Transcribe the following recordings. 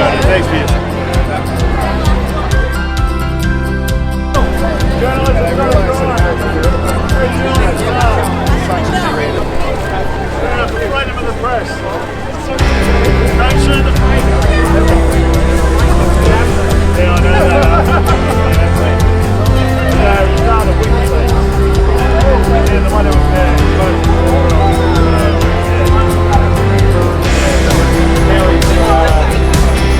Thanks, Piers. Freedom of the press. Don't shoot the face. Yeah, I know that. You start a Wikileaks. Yeah, the one that was there. Now he's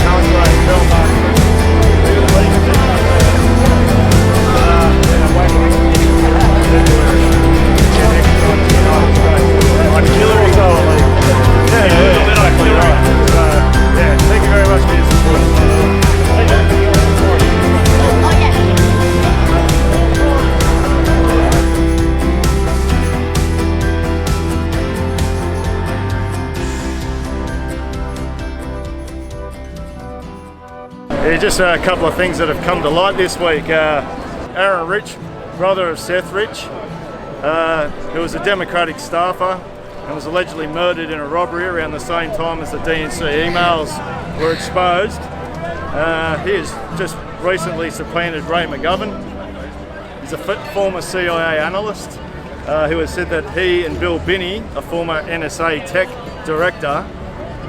counter-strike film market. Thank you very much for your support. Yeah, just a couple of things that have come to light this week. Aaron Rich, brother of Seth Rich, who was a Democratic staffer and was allegedly murdered in a robbery around the same time as the DNC emails were exposed. He has just recently supplanted Ray McGovern. He's a former CIA analyst who has said that he and Bill Binney, a former NSA tech director,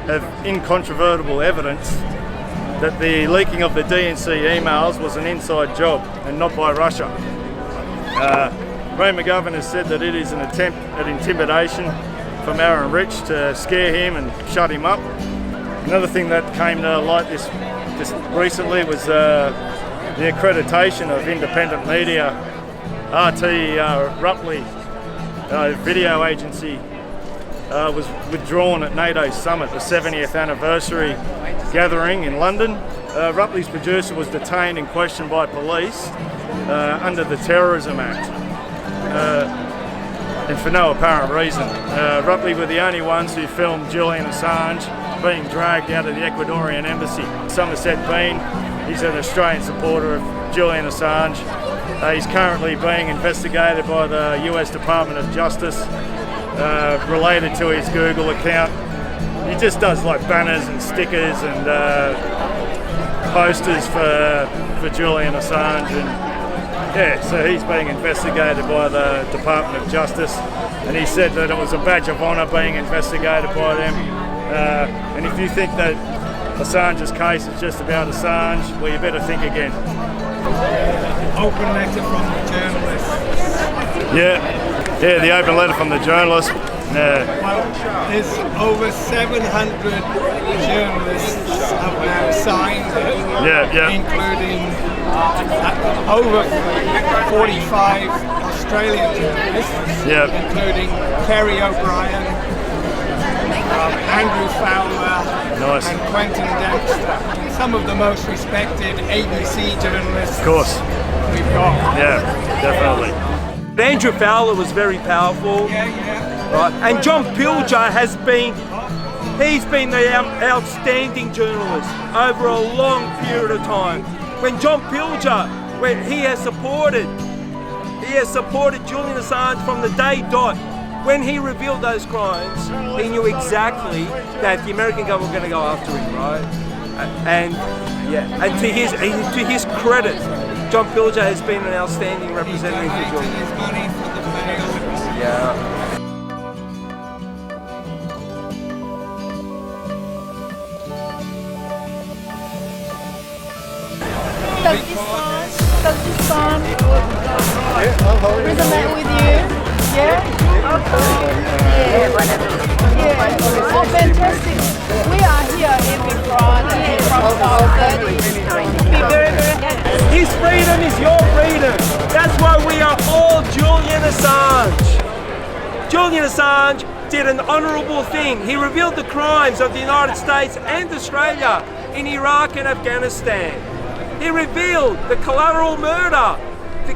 have incontrovertible evidence that the leaking of the DNC emails was an inside job and not by Russia. Ray McGovern has said that it is an attempt at intimidation from Aaron Rich to scare him and shut him up. Another thing that came to light this recently was the accreditation of independent media. RT Ruptly video agency was withdrawn at NATO's summit, the 70th anniversary gathering in London. Ruptly's producer was detained and questioned by police under the Terrorism Act, and for no apparent reason. Ruptly were the only ones who filmed Julian Assange being dragged out of the Ecuadorian embassy. SomersetBean, he's an Australian supporter of Julian Assange. He's currently being investigated by the US Department of Justice related to his Google account. He just does like banners and stickers and posters for Julian Assange, and yeah, so he's being investigated by the Department of Justice, and he said that it was a badge of honour being investigated by them. And if you think that Assange's case is just about Assange, well, you better think again. Open letter from the journalist. Yeah, the open letter from the journalist. Well, there's over 700 journalists have now signed it, including over 45 Australian journalists, including Kerry O'Brien, Andrew Fowler, and Quentin Dempster. Some of the most respected ABC journalists we've got. Yeah, definitely. Andrew Fowler was very powerful. Right. And John Pilger he's been the outstanding journalist over a long period of time. When John Pilger, he has supported Julian Assange from the day dot. When he revealed those crimes, he knew exactly that the American government were going to go after him, right? And to his credit, John Pilger has been an outstanding representative for Julian. Yeah. Does this song resonate with you? Yeah? Okay. Yeah, whatever. Yeah. Oh, fantastic. We are here every Friday from 12:30. Be very, very happy. His freedom is your freedom. That's why we are all Julian Assange. Julian Assange did an honourable thing. He revealed the crimes of the United States and Australia in Iraq and Afghanistan. He revealed the Collateral murder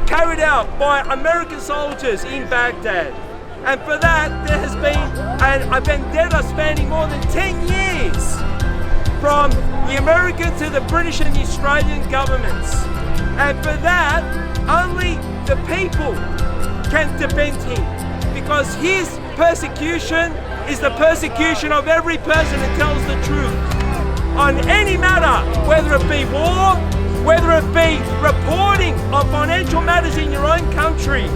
carried out by American soldiers in Baghdad. And for that, there has been a vendetta spanning more than 10 years from the American to the British and the Australian governments. And for that, only the people can defend him, because his persecution is the persecution of every person who tells the truth. on any matter, whether it be war, whether it be reporting on financial matters in your own country.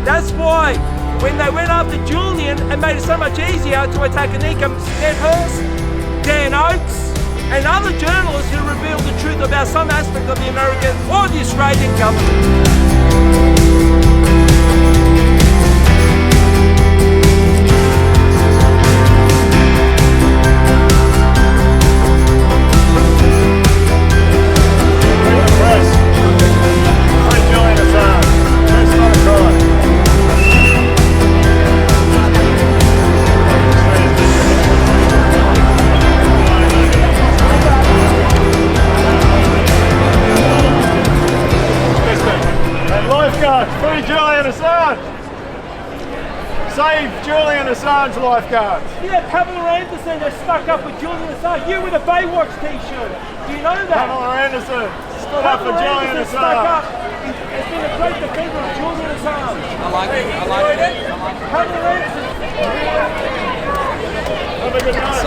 That's why when they went after Julian, it made it so much easier to attack Anika Medhurst, Dan Oates, and other journalists who revealed the truth about some aspect of the American or the Australian government. Free Julian Assange! Save Julian Assange lifeguards! Yeah, Pamela Anderson is stuck up with Julian Assange. You with a Baywatch t-shirt. Do you know that? Pamela Anderson stood up for Julian Assange. Stuck up. Has been a great defender of Julian Assange. I like it. Pamela Anderson. Have a good night.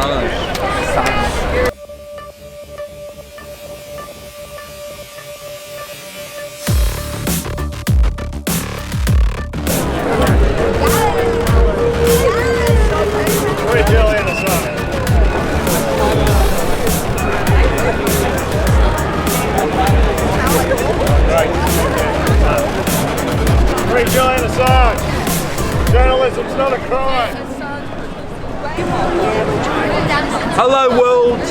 Julian Assange. Right. Free Julian Assange. Journalism's not a crime. Hello, world.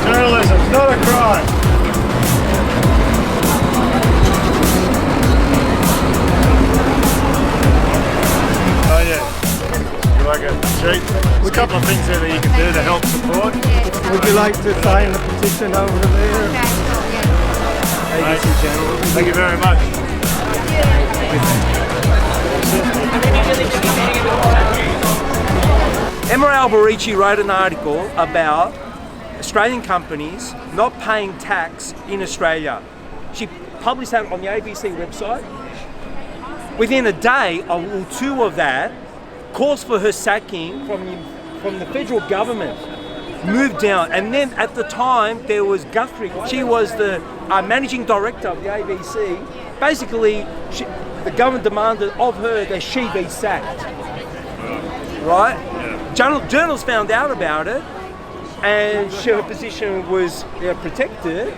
Journalism's not a crime. Like a sheet. There's a couple of things there that you can do to help support. Would you like to sign the petition over there? Thank you very much. Emma Alberici wrote an article about Australian companies not paying tax in Australia. She published that on the ABC website. Within a day or two of that, calls for her sacking from the federal government moved down. And then at the time there was Guthrie. She was the managing director of the ABC. Basically, the government demanded of her that she be sacked. Right? Journalists found out about it, and her position was protected.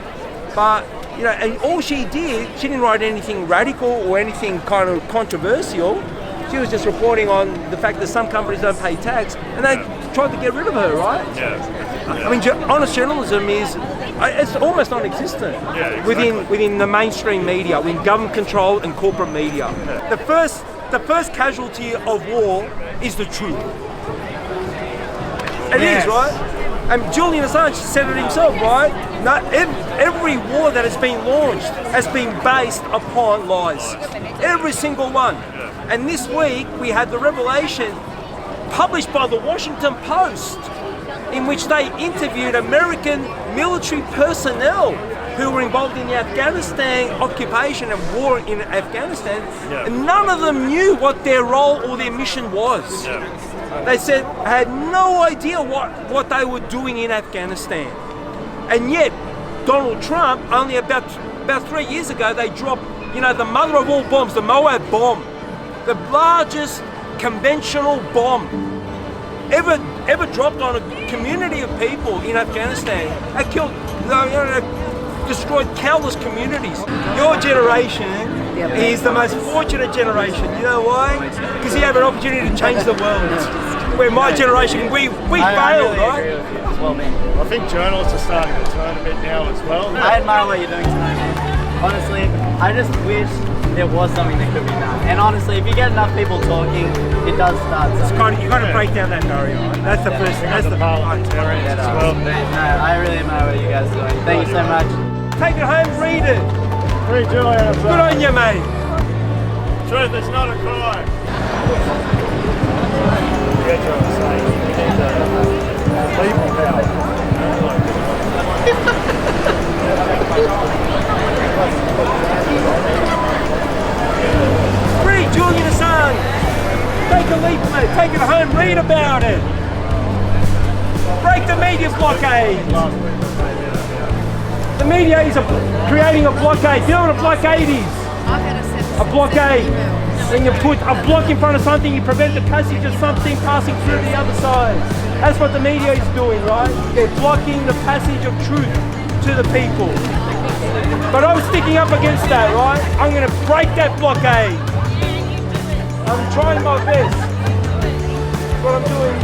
But and all she did, she didn't write anything radical or anything kind of controversial. She was just reporting on the fact that some companies don't pay tax, and they tried to get rid of her, right? Yeah. I mean, honest journalism it's almost non-existent within the mainstream media, within government control and corporate media. Yeah. The first casualty of war is the truth. It is, right? And Julian Assange said it himself, right? No, every war that has been launched has been based upon lies. Every single one. And this week we had the revelation published by the Washington Post, in which they interviewed American military personnel who were involved in the Afghanistan occupation and war in Afghanistan, and none of them knew what their role or their mission was. They said had no idea what they were doing in Afghanistan. And yet Donald Trump, only about 3 years ago, they dropped the mother of all bombs, the Moab bomb, the largest conventional bomb ever dropped on a community of people in Afghanistan. It killed, destroyed countless communities. Your generation is the most fortunate generation. You know why? Because you have an opportunity to change the world. Where my generation, we failed, right? I think journalists are starting to turn a bit now as well. I admire what you're doing tonight, man. Honestly, I just wish there was something that could be done. And honestly, if you get enough people talking, it does start something. You've got to break down that barrier. That's the first thing. That's the parliamentarians as well. No, I really admire what you guys are doing. Thank you so much. Take it home, read it. Free Julian Assange. Good on you, mate. Truth is not a crime. Get you on the same. People power. Free Julian Assange. Take a leap, mate. Take it home. Read about it. the media blockade. The media is creating a blockade. Do you know what a blockade is? A blockade. When you put a block in front of something, you prevent the passage of something passing through the other side. That's what the media is doing, right? They're blocking the passage of truth to the people. But I was sticking up against that, right? I'm going to break that blockade. I'm trying my best. That's what I'm doing.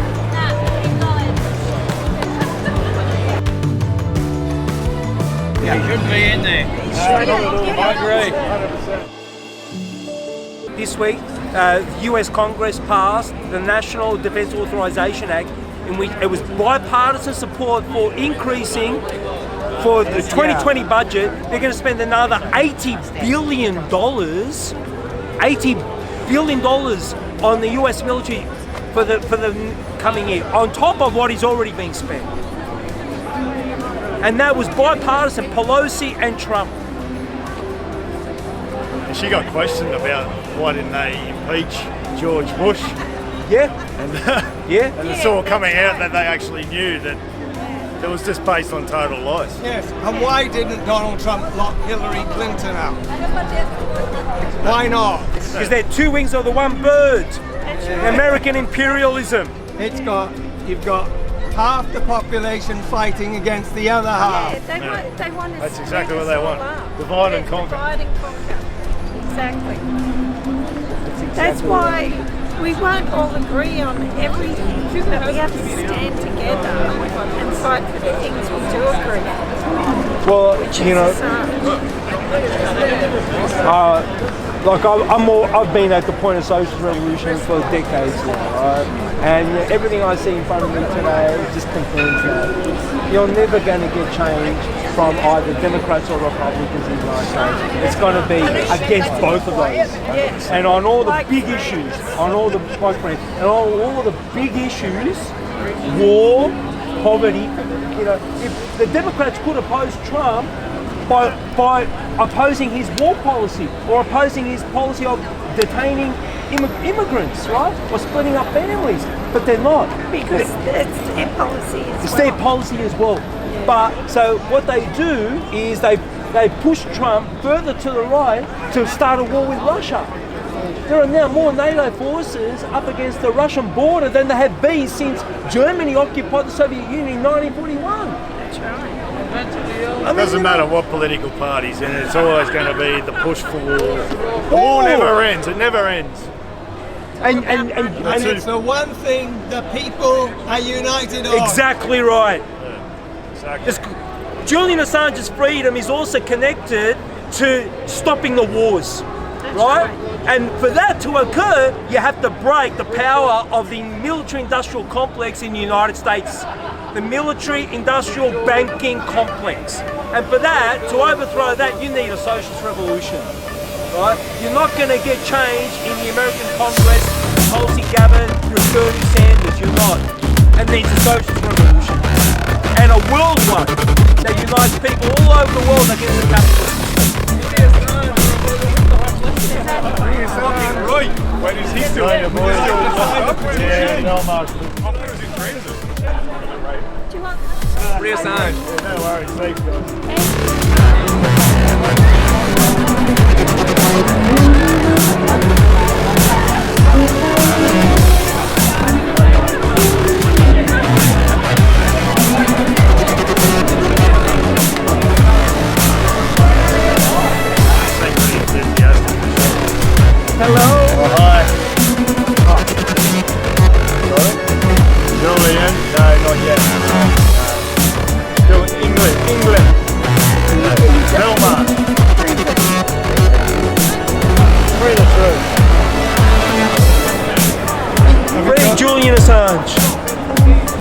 Yeah, it should be in there. I agree. This week, the US Congress passed the National Defense Authorization Act, in which it was bipartisan support for increasing, for the 2020 budget, they're going to spend another $80 billion on the US military for the coming year, on top of what is already being spent. And that was bipartisan, Pelosi and Trump. And she got questioned about why didn't they impeach George Bush. Yeah. And, Yeah. and it's all coming out that they actually knew that it was just based on total lies. Yes, and why didn't Donald Trump lock Hillary Clinton out? Why not? Because they're two wings of the one bird. American imperialism. You've got half the population fighting against the other half. Yeah, they want to That's split exactly what us they all want. up. Divide and conquer. Divide and conquer. Exactly. That's why we won't all agree on everything, but we have to stand together and fight for the things we do agree on. Well, you know, I've been at the point of social revolution for decades now, right? And everything I see in front of me today just confirms that. You're never going to get change from either Democrats or Republicans in the United States. It's going to be against both of those. And on all the big issues, on all the big issues, war, poverty, you know, if the Democrats could oppose Trump by opposing his war policy or opposing his policy of detaining immigrants, right? Or splitting up families, but they're not. Because it's their policy as well. It's their policy as well. But so what they do is they push Trump further to the right to start a war with Russia. There are now more NATO forces up against the Russian border than there have been since Germany occupied the Soviet Union in 1941. That's right. It doesn't matter what political party's in it, it's always going to be the push for war. The war never ends, it never ends. And it's the one thing the people are united on. exactly right. Exactly. Julian Assange's freedom is also connected to stopping the wars, right? And for that to occur, you have to break the power of the military-industrial complex in the United States, the military-industrial banking complex. And for that, to overthrow that, you need a socialist revolution, right? You're not going to get change in the American Congress, Tulsi Gabbard, through Bernie Sanders. You're not. And needs a socialist revolution. And a world one that unites people all over the world against the capitalist system. Right. When is he still? Yeah, no, Mark. Free Assange. No worries, safe guys. Hello. Oh, hi. Julian? No, not yet. Still England. Velma. Free the truth. Free Julian Assange.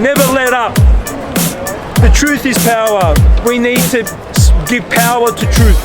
Never let up. The truth is power. We need to give power to truth.